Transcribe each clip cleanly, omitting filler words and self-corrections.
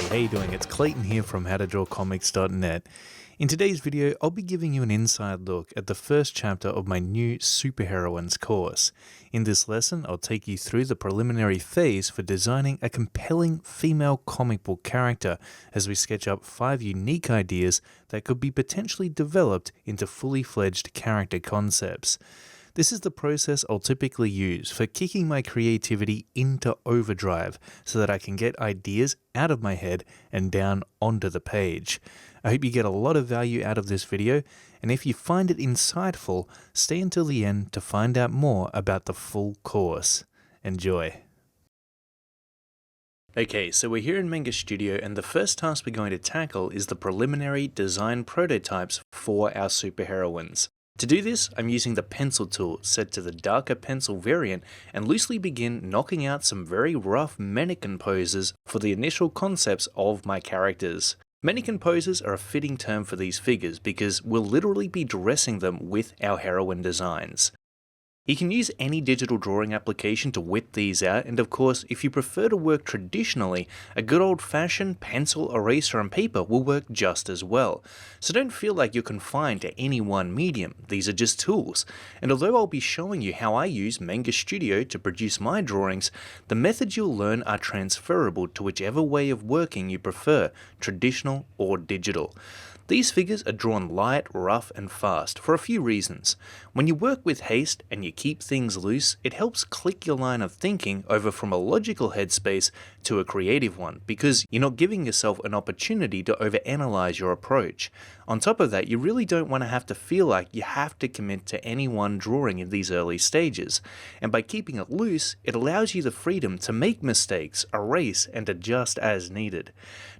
how you doing? It's Clayton here from howtodrawcomics.net. In today's video, I'll be giving you an inside look at the first chapter of my new Superheroines course. In this lesson, I'll take you through the preliminary phase for designing a compelling female comic book character as we sketch up 5 unique ideas that could be potentially developed into fully fledged character concepts. This is the process I'll typically use for kicking my creativity into overdrive so that I can get ideas out of my head and down onto the page. I hope you get a lot of value out of this video, and if you find it insightful, stay until the end to find out more about the full course. Enjoy. Okay, so we're here in Manga Studio, and the first task we're going to tackle is the preliminary design prototypes for our superheroines. To do this, I'm using the pencil tool set to the darker pencil variant and loosely begin knocking out some very rough mannequin poses for the initial concepts of my characters. Mannequin poses are a fitting term for these figures because we'll literally be dressing them with our heroine designs. You can use any digital drawing application to whip these out, and of course, if you prefer to work traditionally, a good old-fashioned pencil, eraser and paper will work just as well. So don't feel like you're confined to any one medium, these are just tools. And although I'll be showing you how I use Manga Studio to produce my drawings, the methods you'll learn are transferable to whichever way of working you prefer, traditional or digital. These figures are drawn light, rough and fast for a few reasons. When you work with haste and you keep things loose, it helps click your line of thinking over from a logical headspace to a creative one, because you're not giving yourself an opportunity to overanalyze your approach. On top of that, you really don't want to have to feel like you have to commit to any one drawing in these early stages, and by keeping it loose, it allows you the freedom to make mistakes, erase and adjust as needed.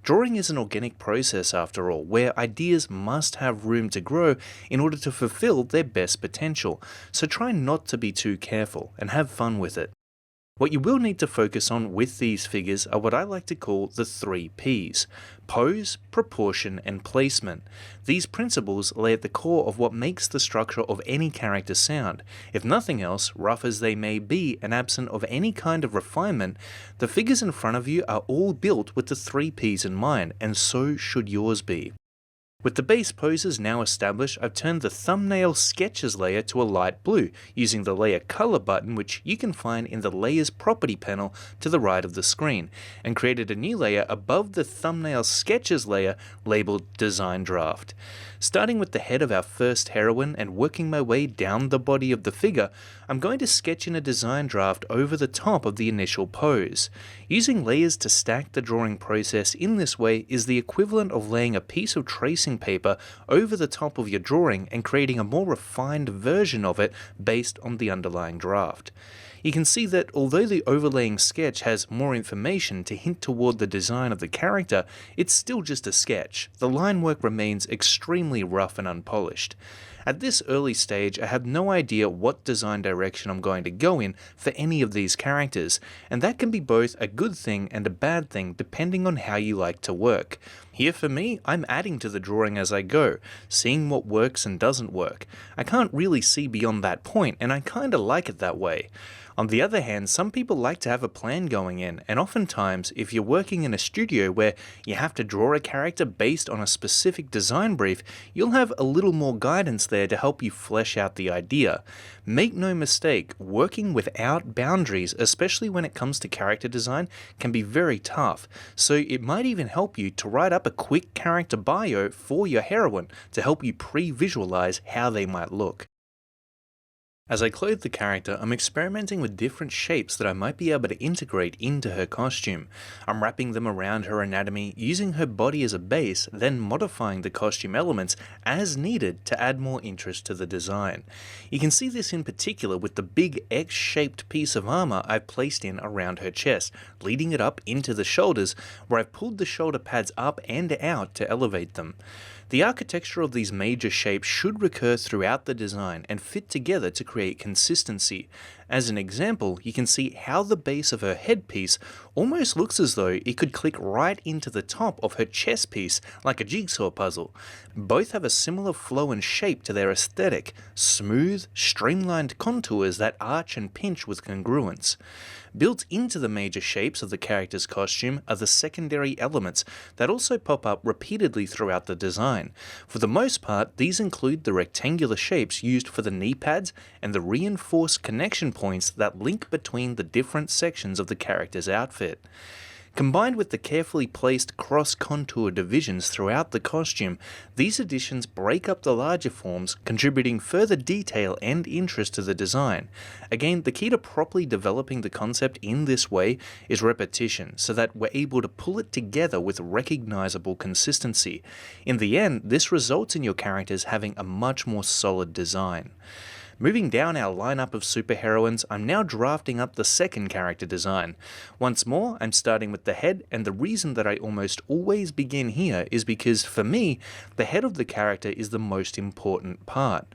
Drawing is an organic process after all, where ideas must have room to grow in order to fulfill their best potential, so try not to be too careful and have fun with it. What you will need to focus on with these figures are what I like to call the 3 Ps: pose, proportion, and placement. These principles lay at the core of what makes the structure of any character sound. If nothing else, rough as they may be and absent of any kind of refinement, the figures in front of you are all built with the 3 Ps in mind, and so should yours be. With the base poses now established, I've turned the thumbnail sketches layer to a light blue, using the layer color button, which you can find in the layers property panel to the right of the screen, and created a new layer above the thumbnail sketches layer labeled design draft. Starting with the head of our first heroine and working my way down the body of the figure, I'm going to sketch in a design draft over the top of the initial pose. Using layers to stack the drawing process in this way is the equivalent of laying a piece of tracing paper over the top of your drawing and creating a more refined version of it based on the underlying draft. You can see that although the overlaying sketch has more information to hint toward the design of the character, it's still just a sketch. The line work remains extremely rough and unpolished. At this early stage, I have no idea what design direction I'm going to go in for any of these characters, and that can be both a good thing and a bad thing depending on how you like to work. Here for me, I'm adding to the drawing as I go, seeing what works and doesn't work. I can't really see beyond that point, and I kinda like it that way. On the other hand, some people like to have a plan going in, and oftentimes, if you're working in a studio where you have to draw a character based on a specific design brief, you'll have a little more guidance there to help you flesh out the idea. Make no mistake, working without boundaries, especially when it comes to character design, can be very tough, so it might even help you to write up a quick character bio for your heroine to help you pre-visualize how they might look. As I clothe the character, I'm experimenting with different shapes that I might be able to integrate into her costume. I'm wrapping them around her anatomy, using her body as a base, then modifying the costume elements as needed to add more interest to the design. You can see this in particular with the big X-shaped piece of armor I've placed in around her chest, leading it up into the shoulders, where I've pulled the shoulder pads up and out to elevate them. The architecture of these major shapes should recur throughout the design and fit together to create consistency. As an example, you can see how the base of her headpiece almost looks as though it could click right into the top of her chest piece like a jigsaw puzzle. Both have a similar flow and shape to their aesthetic, smooth, streamlined contours that arch and pinch with congruence. Built into the major shapes of the character's costume are the secondary elements that also pop up repeatedly throughout the design. For the most part, these include the rectangular shapes used for the knee pads and the reinforced connection points that link between the different sections of the character's outfit. Combined with the carefully placed cross-contour divisions throughout the costume, these additions break up the larger forms, contributing further detail and interest to the design. Again, the key to properly developing the concept in this way is repetition, so that we're able to pull it together with recognizable consistency. In the end, this results in your characters having a much more solid design. Moving down our lineup of superheroines, I'm now drafting up the second character design. Once more, I'm starting with the head, and the reason that I almost always begin here is because, for me, the head of the character is the most important part.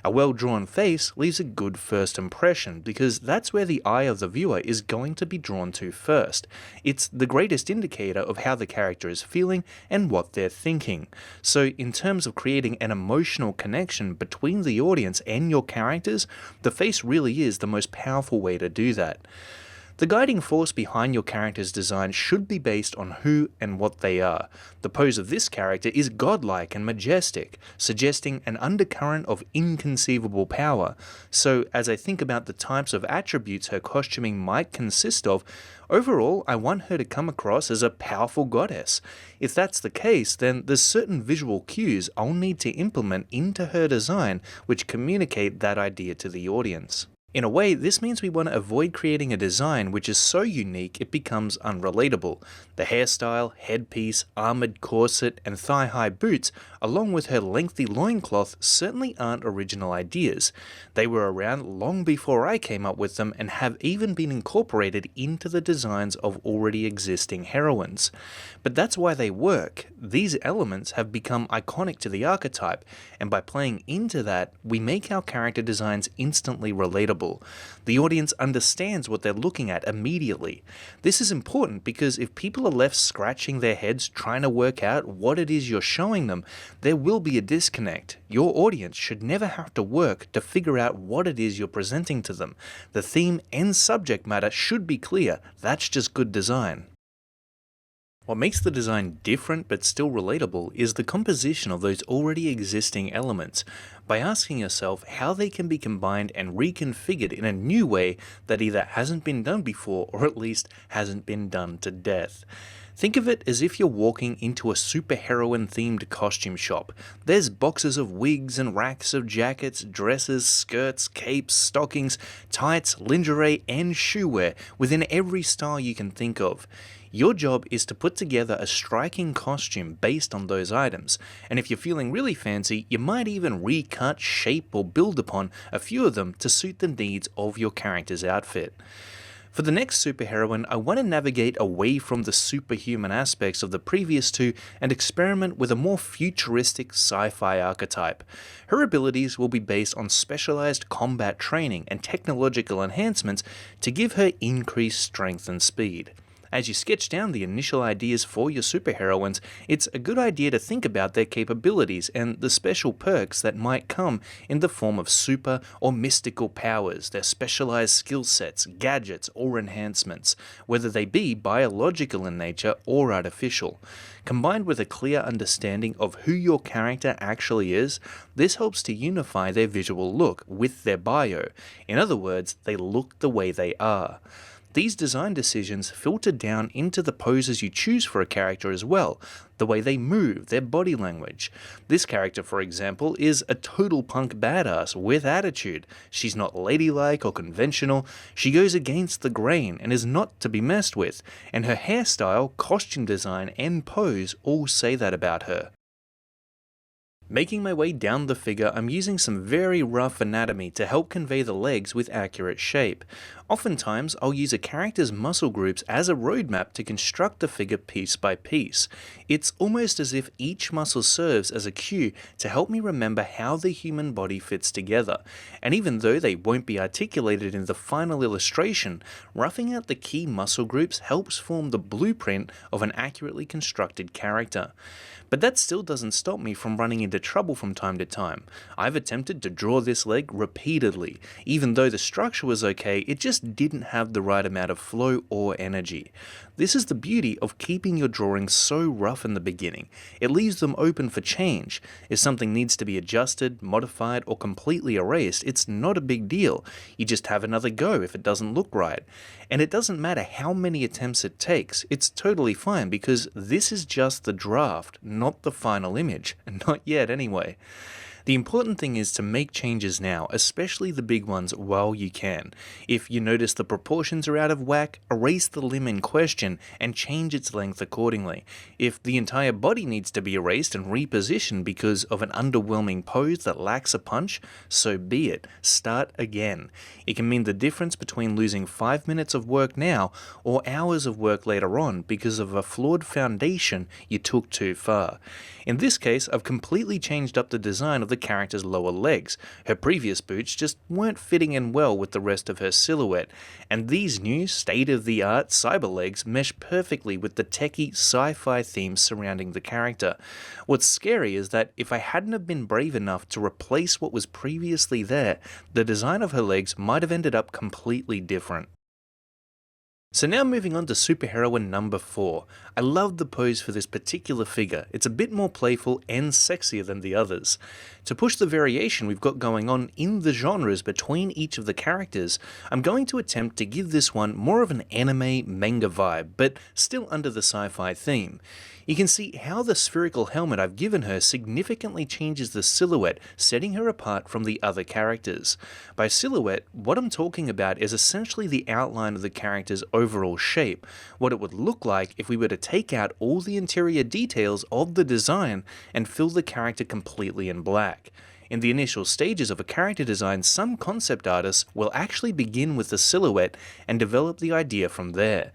A well-drawn face leaves a good first impression, because that's where the eye of the viewer is going to be drawn to first. It's the greatest indicator of how the character is feeling and what they're thinking. So in terms of creating an emotional connection between the audience and your character, the face really is the most powerful way to do that. The guiding force behind your character's design should be based on who and what they are. The pose of this character is godlike and majestic, suggesting an undercurrent of inconceivable power. So as I think about the types of attributes her costuming might consist of, overall I want her to come across as a powerful goddess. If that's the case, then there's certain visual cues I'll need to implement into her design which communicate that idea to the audience. In a way, this means we want to avoid creating a design which is so unique it becomes unrelatable. The hairstyle, headpiece, armored corset, and thigh-high boots, along with her lengthy loincloth, certainly aren't original ideas. They were around long before I came up with them and have even been incorporated into the designs of already existing heroines. But that's why they work. These elements have become iconic to the archetype, and by playing into that, we make our character designs instantly relatable. The audience understands what they're looking at immediately. This is important because if people are left scratching their heads trying to work out what it is you're showing them, there will be a disconnect. Your audience should never have to work to figure out what it is you're presenting to them. The theme and subject matter should be clear. That's just good design. What makes the design different but still relatable is the composition of those already existing elements, by asking yourself how they can be combined and reconfigured in a new way that either hasn't been done before or at least hasn't been done to death. Think of it as if you're walking into a superheroine themed costume shop. There's boxes of wigs and racks of jackets, dresses, skirts, capes, stockings, tights, lingerie, and shoewear within every style you can think of. Your job is to put together a striking costume based on those items, and if you're feeling really fancy, you might even recut, shape, or build upon a few of them to suit the needs of your character's outfit. For the next superheroine, I want to navigate away from the superhuman aspects of the previous two and experiment with a more futuristic sci-fi archetype. Her abilities will be based on specialized combat training and technological enhancements to give her increased strength and speed. As you sketch down the initial ideas for your superheroines, it's a good idea to think about their capabilities and the special perks that might come in the form of super or mystical powers, their specialized skill sets, gadgets, or enhancements, whether they be biological in nature or artificial. Combined with a clear understanding of who your character actually is, this helps to unify their visual look with their bio. In other words, they look the way they are. These design decisions filter down into the poses you choose for a character as well, the way they move, their body language. This character, for example, is a total punk badass with attitude. She's not ladylike or conventional, she goes against the grain and is not to be messed with, and her hairstyle, costume design, and pose all say that about her. Making my way down the figure, I'm using some very rough anatomy to help convey the legs with accurate shape. Oftentimes, I'll use a character's muscle groups as a roadmap to construct the figure piece by piece. It's almost as if each muscle serves as a cue to help me remember how the human body fits together. And even though they won't be articulated in the final illustration, roughing out the key muscle groups helps form the blueprint of an accurately constructed character. But that still doesn't stop me from running into trouble from time to time. I've attempted to draw this leg repeatedly. Even though the structure was okay, it just didn't have the right amount of flow or energy. This is the beauty of keeping your drawings so rough in the beginning. It leaves them open for change. If something needs to be adjusted, modified, or completely erased, it's not a big deal. You just have another go if it doesn't look right. And it doesn't matter how many attempts it takes, it's totally fine because this is just the draft, not the final image. Not yet anyway. The important thing is to make changes now, especially the big ones, while you can. If you notice the proportions are out of whack, erase the limb in question and change its length accordingly. If the entire body needs to be erased and repositioned because of an underwhelming pose that lacks a punch, so be it. Start again. It can mean the difference between losing 5 minutes of work now or hours of work later on because of a flawed foundation you took too far. In this case, I've completely changed up the design of the character's lower legs. Her previous boots just weren't fitting in well with the rest of her silhouette, and these new state-of-the-art cyber legs mesh perfectly with the techie sci-fi themes surrounding the character. What's scary is that if I hadn't have been brave enough to replace what was previously there, the design of her legs might have ended up completely different. So now moving on to superheroine number 4. I love the pose for this particular figure. It's a bit more playful and sexier than the others. To push the variation we've got going on in the genres between each of the characters, I'm going to attempt to give this one more of an anime manga vibe, but still under the sci-fi theme. You can see how the spherical helmet I've given her significantly changes the silhouette, setting her apart from the other characters. By silhouette, what I'm talking about is essentially the outline of the character's overall shape, what it would look like if we were to take out all the interior details of the design and fill the character completely in black. In the initial stages of a character design, some concept artists will actually begin with the silhouette and develop the idea from there.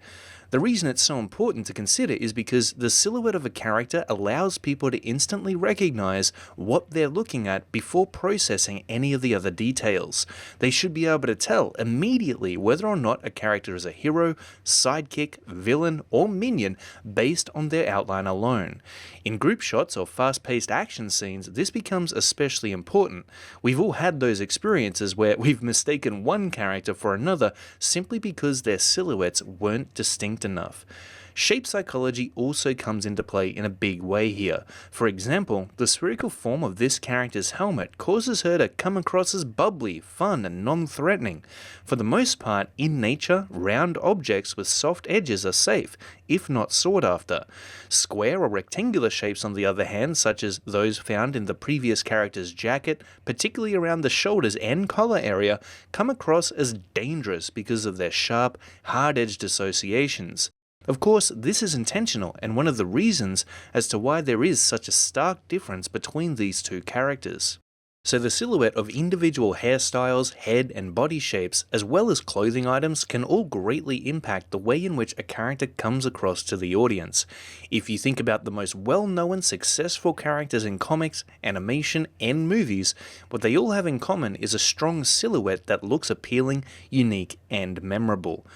The reason it's so important to consider is because the silhouette of a character allows people to instantly recognize what they're looking at before processing any of the other details. They should be able to tell immediately whether or not a character is a hero, sidekick, villain, or minion based on their outline alone. In group shots or fast-paced action scenes, this becomes especially important. We've all had those experiences where we've mistaken one character for another simply because their silhouettes weren't distinct enough. Shape psychology also comes into play in a big way here. For example, the spherical form of this character's helmet causes her to come across as bubbly, fun, and non-threatening. For the most part, in nature, round objects with soft edges are safe, if not sought after. Square or rectangular shapes, on the other hand, such as those found in the previous character's jacket, particularly around the shoulders and collar area, come across as dangerous because of their sharp, hard-edged associations. Of course, this is intentional and one of the reasons as to why there is such a stark difference between these two characters. So the silhouette of individual hairstyles, head and body shapes, as well as clothing items, can all greatly impact the way in which a character comes across to the audience. If you think about the most well-known successful characters in comics, animation, and movies, what they all have in common is a strong silhouette that looks appealing, unique, and memorable.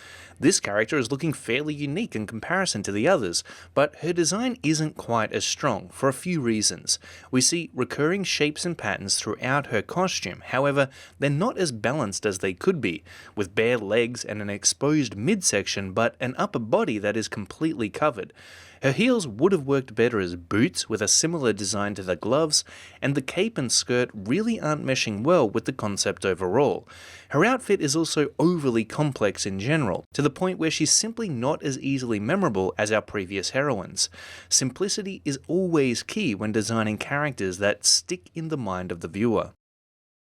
This character is looking fairly unique in comparison to the others, but her design isn't quite as strong for a few reasons. We see recurring shapes and patterns throughout her costume, however, they're not as balanced as they could be, with bare legs and an exposed midsection but an upper body that is completely covered. Her heels would have worked better as boots with a similar design to the gloves, and the cape and skirt really aren't meshing well with the concept overall. Her outfit is also overly complex in general, to the point where she's simply not as easily memorable as our previous heroines. Simplicity is always key when designing characters that stick in the mind of the viewer.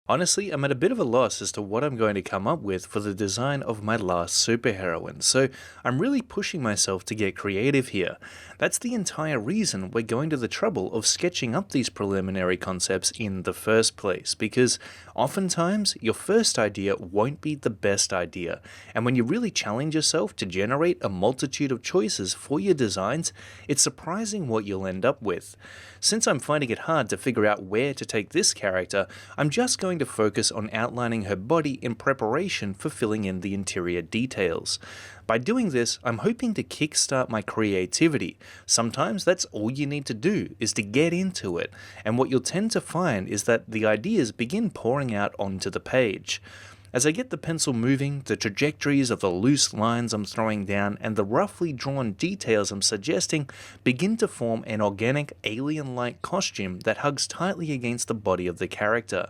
Honestly, I'm at a bit of a loss as to what I'm going to come up with for the design of my last superheroine, so I'm really pushing myself to get creative here. That's the entire reason we're going to the trouble of sketching up these preliminary concepts in the first place, because oftentimes your first idea won't be the best idea, and when you really challenge yourself to generate a multitude of choices for your designs, it's surprising what you'll end up with. Since I'm finding it hard to figure out where to take this character, I'm just going to focus on outlining her body in preparation for filling in the interior details. By doing this, I'm hoping to kickstart my creativity. Sometimes that's all you need to do, is to get into it, and what you'll tend to find is that the ideas begin pouring out onto the page. As I get the pencil moving, the trajectories of the loose lines I'm throwing down and the roughly drawn details I'm suggesting begin to form an organic, alien-like costume that hugs tightly against the body of the character.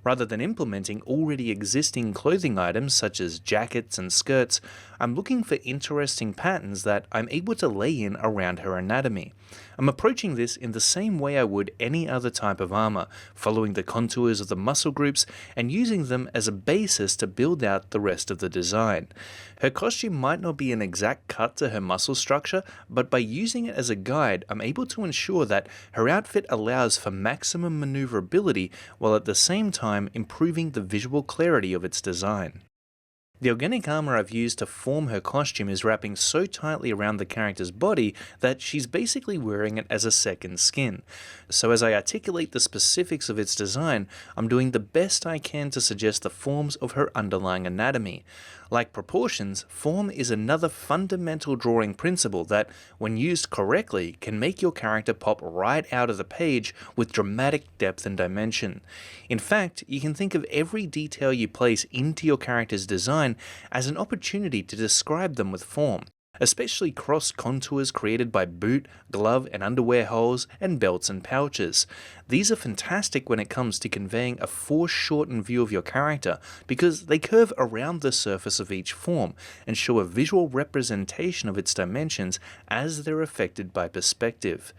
Rather than implementing already existing clothing items such as jackets and skirts, I'm looking for interesting patterns that I'm able to lay in around her anatomy. I'm approaching this in the same way I would any other type of armor, following the contours of the muscle groups and using them as a basis to build out the rest of the design. Her costume might not be an exact cut to her muscle structure, but by using it as a guide, I'm able to ensure that her outfit allows for maximum maneuverability while at the same time improving the visual clarity of its design. The organic armor I've used to form her costume is wrapping so tightly around the character's body that she's basically wearing it as a second skin. So as I articulate the specifics of its design, I'm doing the best I can to suggest the forms of her underlying anatomy. Like proportions, form is another fundamental drawing principle that, when used correctly, can make your character pop right out of the page with dramatic depth and dimension. In fact, you can think of every detail you place into your character's design as an opportunity to describe them with form, especially cross contours created by boot, glove, and underwear holes, and belts and pouches. These are fantastic when it comes to conveying a foreshortened view of your character because they curve around the surface of each form and show a visual representation of its dimensions as they're affected by perspective.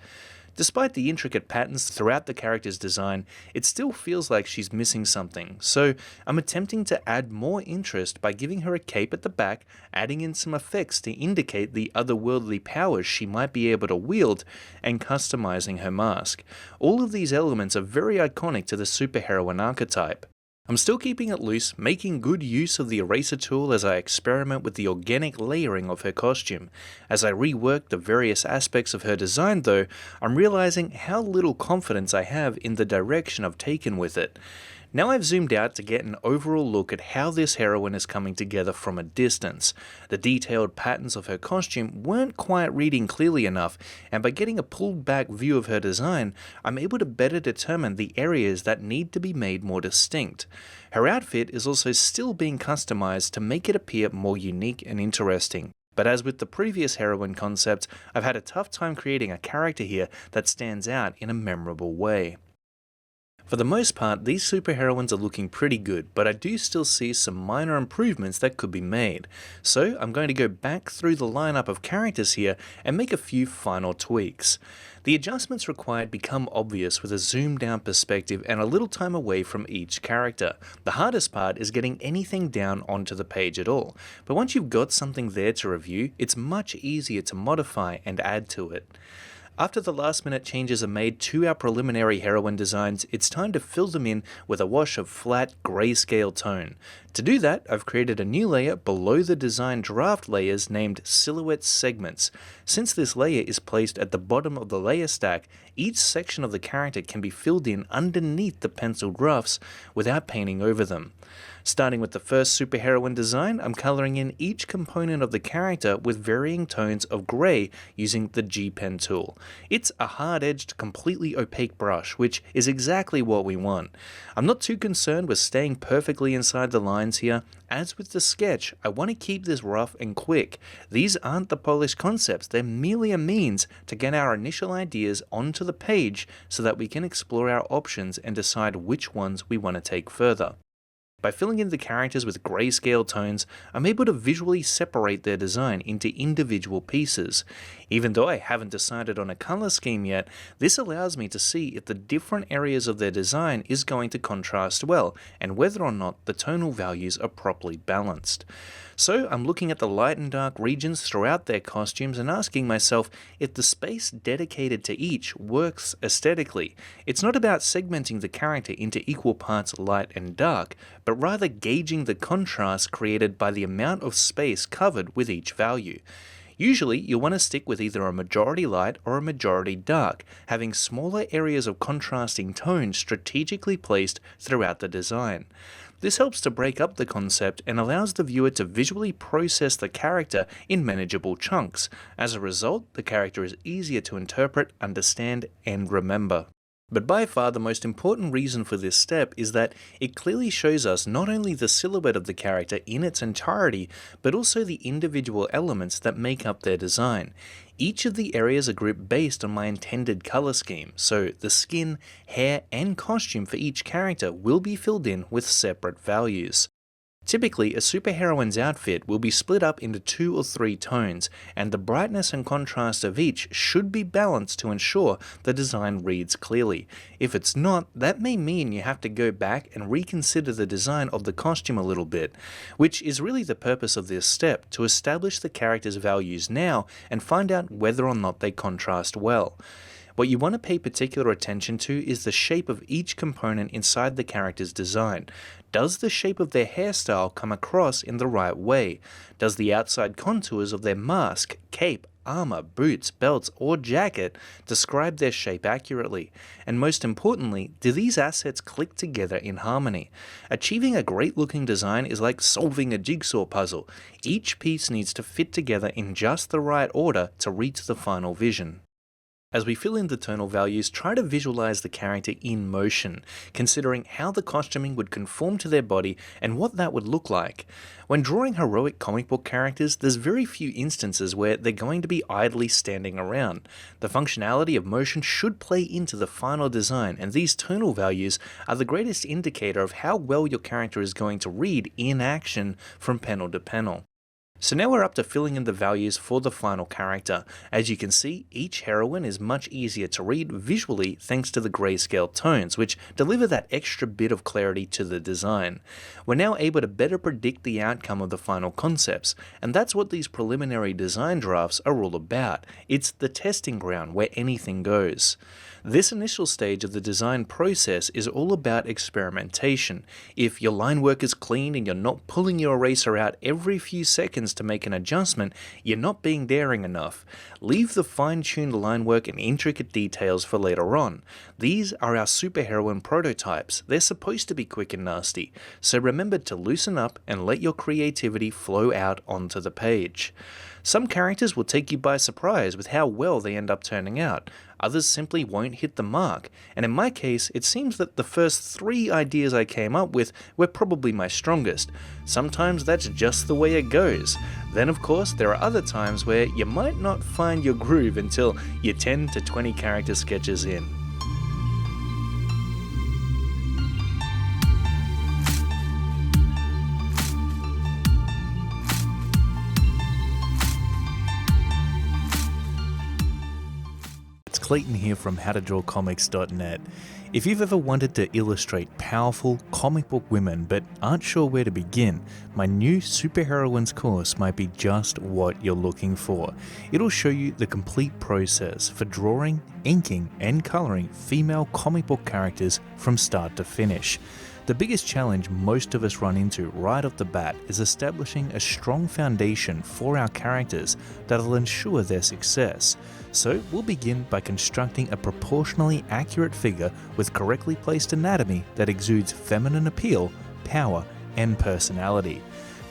Despite the intricate patterns throughout the character's design, it still feels like she's missing something, so I'm attempting to add more interest by giving her a cape at the back, adding in some effects to indicate the otherworldly powers she might be able to wield, and customizing her mask. All of these elements are very iconic to the superheroine archetype. I'm still keeping it loose, making good use of the eraser tool as I experiment with the organic layering of her costume. As I rework the various aspects of her design though, I'm realizing how little confidence I have in the direction I've taken with it. Now I've zoomed out to get an overall look at how this heroine is coming together from a distance. The detailed patterns of her costume weren't quite reading clearly enough, and by getting a pulled back view of her design, I'm able to better determine the areas that need to be made more distinct. Her outfit is also still being customized to make it appear more unique and interesting. But as with the previous heroine concept, I've had a tough time creating a character here that stands out in a memorable way. For the most part, these superheroines are looking pretty good, but I do still see some minor improvements that could be made. So I'm going to go back through the lineup of characters here and make a few final tweaks. The adjustments required become obvious with a zoomed down perspective and a little time away from each character. The hardest part is getting anything down onto the page at all, but once you've got something there to review, it's much easier to modify and add to it. After the last minute changes are made to our preliminary heroine designs, it's time to fill them in with a wash of flat grayscale tone. To do that, I've created a new layer below the design draft layers named Silhouette Segments. Since this layer is placed at the bottom of the layer stack, each section of the character can be filled in underneath the penciled roughs without painting over them. Starting with the first superheroine design, I'm coloring in each component of the character with varying tones of grey using the G-Pen tool. It's a hard-edged, completely opaque brush, which is exactly what we want. I'm not too concerned with staying perfectly inside the lines here. As with the sketch, I want to keep this rough and quick. These aren't the polished concepts, they're merely a means to get our initial ideas onto the page so that we can explore our options and decide which ones we want to take further. By filling in the characters with grayscale tones, I'm able to visually separate their design into individual pieces. Even though I haven't decided on a color scheme yet, this allows me to see if the different areas of their design is going to contrast well, and whether or not the tonal values are properly balanced. So I'm looking at the light and dark regions throughout their costumes and asking myself if the space dedicated to each works aesthetically. It's not about segmenting the character into equal parts light and dark, but rather gauging the contrast created by the amount of space covered with each value. Usually, you'll want to stick with either a majority light or a majority dark, having smaller areas of contrasting tone strategically placed throughout the design. This helps to break up the concept and allows the viewer to visually process the character in manageable chunks. As a result, the character is easier to interpret, understand, and remember. But by far the most important reason for this step is that it clearly shows us not only the silhouette of the character in its entirety, but also the individual elements that make up their design. Each of the areas are grouped based on my intended color scheme, so the skin, hair, and costume for each character will be filled in with separate values. Typically, a superheroine's outfit will be split up into 2 or 3 tones, and the brightness and contrast of each should be balanced to ensure the design reads clearly. If it's not, that may mean you have to go back and reconsider the design of the costume a little bit, which is really the purpose of this step, to establish the character's values now and find out whether or not they contrast well. What you want to pay particular attention to is the shape of each component inside the character's design. Does the shape of their hairstyle come across in the right way? Does the outside contours of their mask, cape, armor, boots, belts, or jacket describe their shape accurately? And most importantly, do these assets click together in harmony? Achieving a great looking design is like solving a jigsaw puzzle. Each piece needs to fit together in just the right order to reach the final vision. As we fill in the tonal values, try to visualize the character in motion, considering how the costuming would conform to their body and what that would look like. When drawing heroic comic book characters, there's very few instances where they're going to be idly standing around. The functionality of motion should play into the final design, and these tonal values are the greatest indicator of how well your character is going to read in action from panel to panel. So now we're up to filling in the values for the final character. As you can see, each heroine is much easier to read visually thanks to the grayscale tones, which deliver that extra bit of clarity to the design. We're now able to better predict the outcome of the final concepts, and that's what these preliminary design drafts are all about. It's the testing ground where anything goes. This initial stage of the design process is all about experimentation. If your line work is clean and you're not pulling your eraser out every few seconds to make an adjustment, you're not being daring enough. Leave the fine-tuned line work and intricate details for later on. These are our superheroine prototypes. They're supposed to be quick and nasty, so remember to loosen up and let your creativity flow out onto the page. Some characters will take you by surprise with how well they end up turning out. Others simply won't hit the mark, and in my case, it seems that the first 3 ideas I came up with were probably my strongest. Sometimes that's just the way it goes. Then of course, there are other times where you might not find your groove until you're 10 to 20 character sketches in. Clayton here from howtodrawcomics.net. If you've ever wanted to illustrate powerful comic book women but aren't sure where to begin, my new Superheroines Course might be just what you're looking for. It'll show you the complete process for drawing, inking, and coloring female comic book characters from start to finish. The biggest challenge most of us run into right off the bat is establishing a strong foundation for our characters that'll ensure their success. So we'll begin by constructing a proportionally accurate figure with correctly placed anatomy that exudes feminine appeal, power, and personality.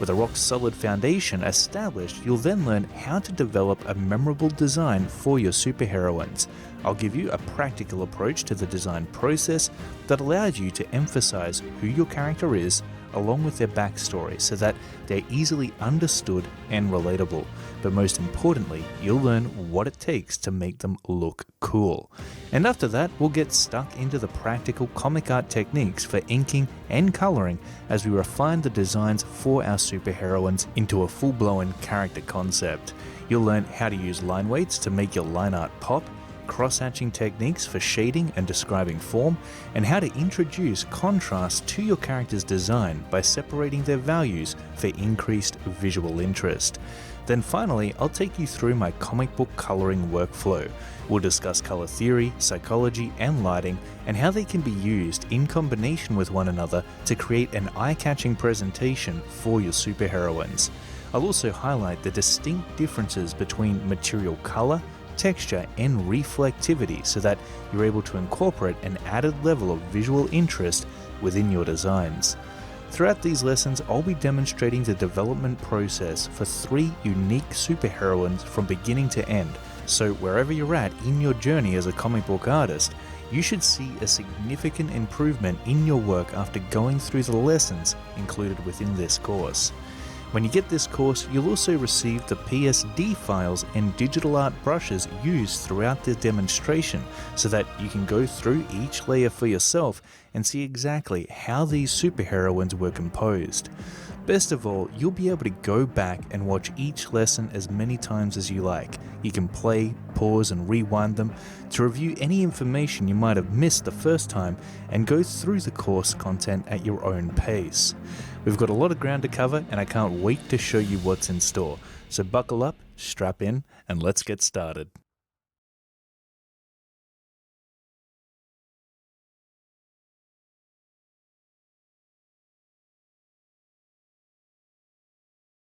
With a rock-solid foundation established, you'll then learn how to develop a memorable design for your superheroines. I'll give you a practical approach to the design process that allows you to emphasize who your character is, along with their backstory so that they're easily understood and relatable. But most importantly, you'll learn what it takes to make them look cool. And after that, we'll get stuck into the practical comic art techniques for inking and coloring as we refine the designs for our superheroines into a full-blown character concept. You'll learn how to use line weights to make your line art pop, cross-hatching techniques for shading and describing form, and how to introduce contrast to your character's design by separating their values for increased visual interest. Then finally, I'll take you through my comic book coloring workflow. We'll discuss color theory, psychology, and lighting, and how they can be used in combination with one another to create an eye-catching presentation for your superheroines. I'll also highlight the distinct differences between material color, texture, and reflectivity so that you're able to incorporate an added level of visual interest within your designs. Throughout these lessons, I'll be demonstrating the development process for 3 unique superheroines from beginning to end, so wherever you're at in your journey as a comic book artist, you should see a significant improvement in your work after going through the lessons included within this course. When you get this course, you'll also receive the PSD files and digital art brushes used throughout the demonstration so that you can go through each layer for yourself and see exactly how these superheroines were composed. Best of all, you'll be able to go back and watch each lesson as many times as you like. You can play, pause, and rewind them to review any information you might have missed the first time and go through the course content at your own pace. We've got a lot of ground to cover, and I can't wait to show you what's in store. So buckle up, strap in, and let's get started.